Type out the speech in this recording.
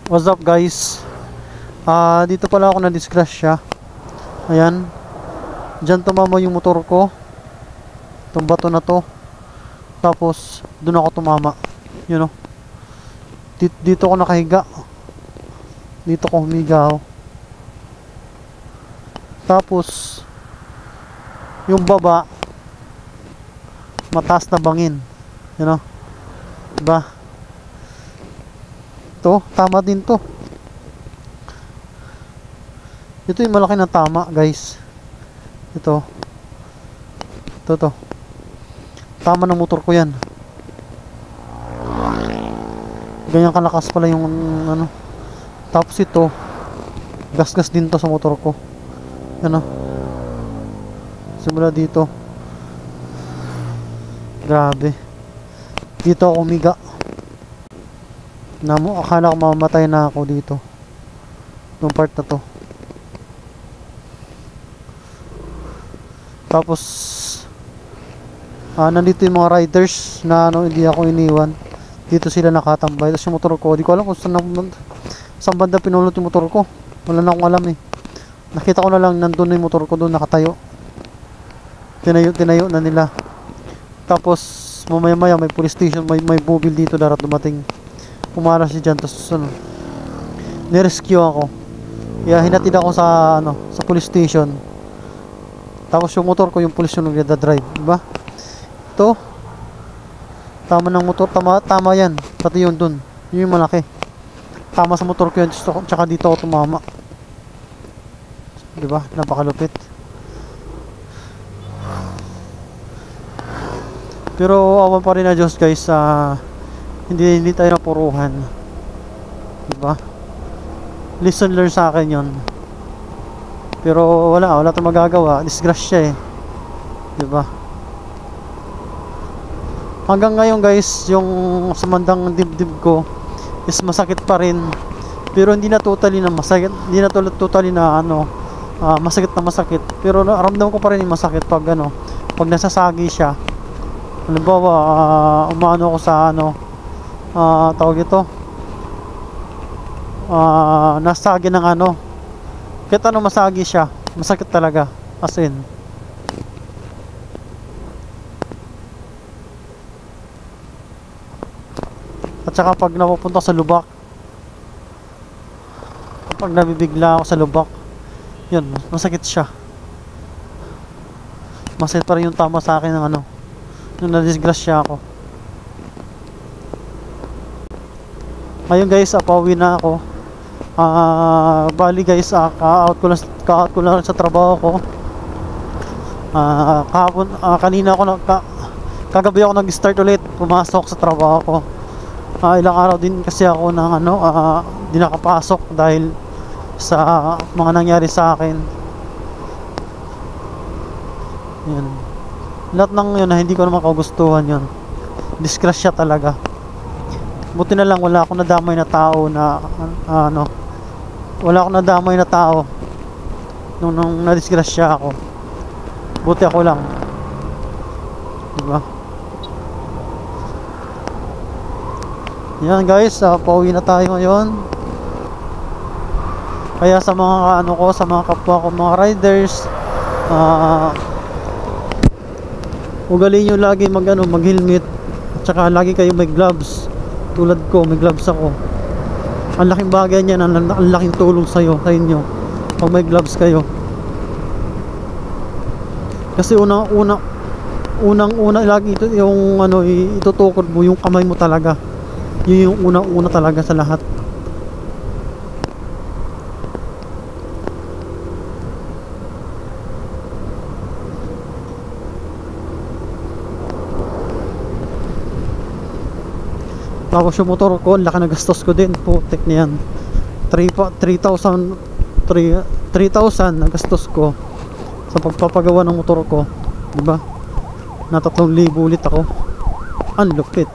What's up guys? Dito pala ako na-disgrasya. Ayan. Diyan tumama yung motor ko. Itong bato na to. Tapos doon ako tumama. You know. Dito ako nakahiga. Dito ako humiga. Tapos yung baba mataas na bangin. You know. Diba? Ito, tama din to. Ito yung malaki na tama, guys. Ito. Ito. Tama ng motor ko yan. Ganyan kalakas pala yung ano. Tapos ito, gas-gas din to sa motor ko. Ano? Simula dito. Grabe. Dito ako umiga. Akala ko mamamatay na ako dito. Nung part na to. Tapos nandito yung mga riders na hindi ako iniwan. Dito sila nakatambay. Tapos yung motor ko, di ko alam kung saan banda pinulot yung motor ko. Wala na akong alam eh. Nakita ko na lang nandun na yung motor ko doon nakatayo. Tinayo na nila. Tapos mamaya-maya may police station, may mobile dito dumating. Pumaras si dyan, tapos nirescue ako. Kaya hinatid ako sa police station. Tapos yung motor ko, yung police yung nagdadrive, diba? Ito tama ng motor, tama yan. Pati yun dun, yun yung malaki. Tama sa motor ko yun, tsaka dito ako tumama. Diba? Napakalupit. Pero awan pa rin na Diyos guys. Hindi tayo napuruhan. Diba? Listen learn sa akin yon. Pero wala tayong magagawa. Disgrasya eh. Diba? Hanggang ngayon guys, yung sumandang dibdib ko is masakit pa rin. Pero hindi na totally na masakit. Hindi na totally na masakit na masakit. Pero ramdam ko pa rin yung masakit pag pag nasasagi siya. Halimbawa, umano ako sa tawag ito, nasagi ng kahit masagi siya, masakit talaga, as in. At saka pag napupunta sa lubak, kapag nabibigla ako sa lubak, yun, masakit siya. Masakit pa rin yung tama sa akin ng nung nadisgrasya ako. Ngayon guys, pauwi na ako. Bali guys, ka-out ko lang sa trabaho ko. Kahapon, kanina ako kagabi ako nag-start ulit pumasok sa trabaho ko. Ilang araw din kasi ako ng di nakapasok dahil sa mga nangyari sa akin. Yan. Lahat ng yun na hindi ko naman kagustuhan yun. Disgrasya talaga. Buti na lang wala akong nadamay na tao na wala akong nadamay na tao nung nadisgrasya ako. Buti ako lang. Diba? Yan guys, pauwi na tayo ngayon. Kaya sa mga sa mga kapwa ko, mga riders, ugali nyo lagi mag-helmet. At saka lagi kayo may gloves. Tulad ko, may gloves ako. Ang laking bagay niyan, ang laking tulong sa inyo pag may gloves kayo. Kasi unang-una lagi ito yung itutukod mo yung kamay mo talaga. Yun yung unang-una talaga sa lahat. Tapos yung motor ko, laki na gastos ko din. Putik niyan. 3,000 na gastos ko sa pagpapagawa ng motor ko. Diba? Na 3,000 ulit ako. Ang lupit.